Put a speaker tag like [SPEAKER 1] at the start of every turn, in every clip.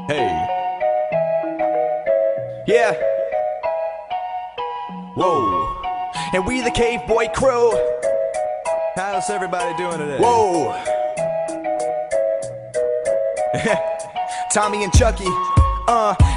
[SPEAKER 1] Hey. Yeah. Whoa. And we the Cave Boy crew.
[SPEAKER 2] How's everybody doing today?
[SPEAKER 1] Whoa. Tommy and Chucky.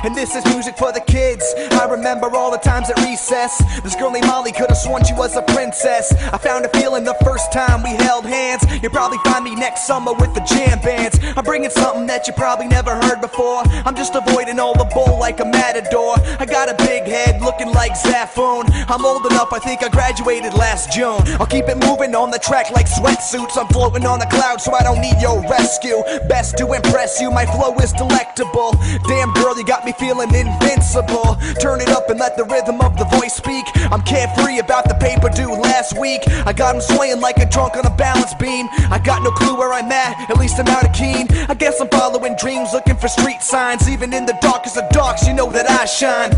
[SPEAKER 1] And this is music for the kids. I remember all the times at recess. This girl named Molly could've sworn she was a princess. I found a feeling the first time we held hands. You'll probably find me next summer with the jam bands. I'm bringing something that you probably never heard before. I'm just avoiding all the bull like a matador. I got a big head looking like Zafoon. I'm old enough, I think I graduated last June. I'll keep it moving on the track like sweatsuits. I'm floating on a cloud so I don't need your rescue. Best to impress you, my flow is delectable. Damn girl, you got me feeling invincible. Turn it up and let the rhythm of the voice speak. I'm carefree about the paper due last week. I got him swaying like a drunk on a balance beam. I got no clue where I'm at least I'm out of keen. I guess I'm following dreams, looking for street signs. Even in the darkest of darks, you know that I shine.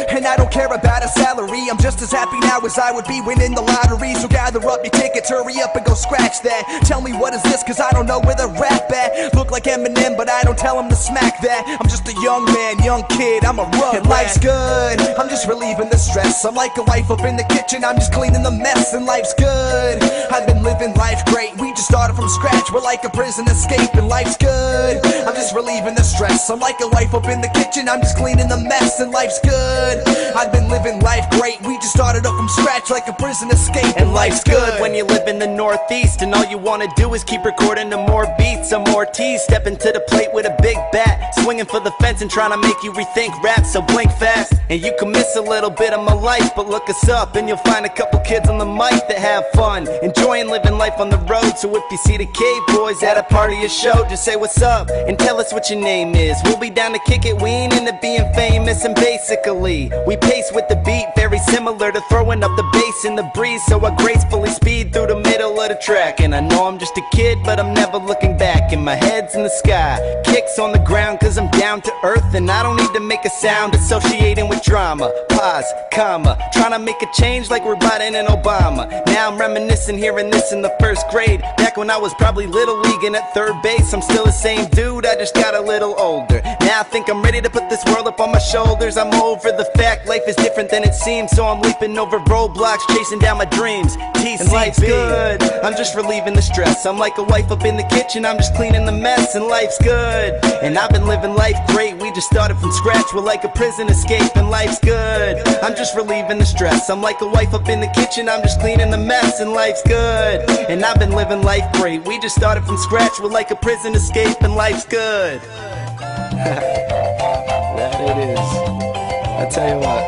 [SPEAKER 1] And I don't care about a salary. I'm just as happy now as I would be winning the lottery. So gather up your tickets, hurry up and go scratch that. Tell me what is this, cause I don't know where the rap at. Look like Eminem, but I don't tell him to smack that. I'm just a young man, young kid, I'm a rug. And life's good, I'm just relieving the stress. I'm like a wife up in the kitchen, I'm just cleaning the mess. And life's good, I've been living life great. We just started from scratch, we're like a prison escape. And life's good, I'm just relieving the stress. I'm like a wife up in the kitchen, I'm just cleaning the mess. And life's good, I've been living life great. We just started up from scratch like a prison escape.
[SPEAKER 3] And life's good when you live in the Northeast and all you wanna do is keep recording the more beats. I'm Ortiz, stepping to the plate with a big bat, swinging for the fence and trying to make you rethink rap, so blink fast. And you can miss a little bit of my life, but look us up and you'll find a couple kids on the mic that have fun, enjoying living life on the road. So if you see the Cave Boys at a party or show, just say what's up and tell us what your name is. We'll be down to kick it, we ain't into being famous. And basically, we pace with the beat, very similar to throwing up the bass in the breeze. So I gracefully speed through the middle of the track. And I know I'm just a kid, but I'm never looking back. And my head's in the sky, kicks on the ground, cause I'm down to earth. And I don't need to make a sound associating with drama. Pause, comma, trying to make a change like we're Biden and Obama. Now I'm reminiscing, hearing this in the first grade, back when I was probably little league and at third base. I'm still the same dude, I just got a little older. Now I think I'm ready to put this world up on my shoulders. I'm over the fact life is different than it seems, so I'm leaping over roadblocks, chasing down my dreams. TCB. And life's good, I'm just relieving the stress. I'm like a wife up in the kitchen, I'm just cleaning the mess. And life's good, and I've been living life great. We just started from scratch, we're like a prison escape. And life's good, I'm just relieving the stress. I'm like a wife up in the kitchen, I'm just cleaning the mess. And life's good, and I've been living life great. We just started from scratch, we're like a prison escape. And life's good.
[SPEAKER 2] That it is. I tell you what,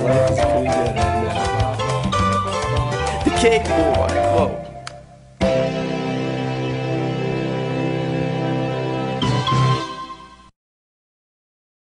[SPEAKER 2] life is pretty good right now.
[SPEAKER 3] The Cave Boy, whoa.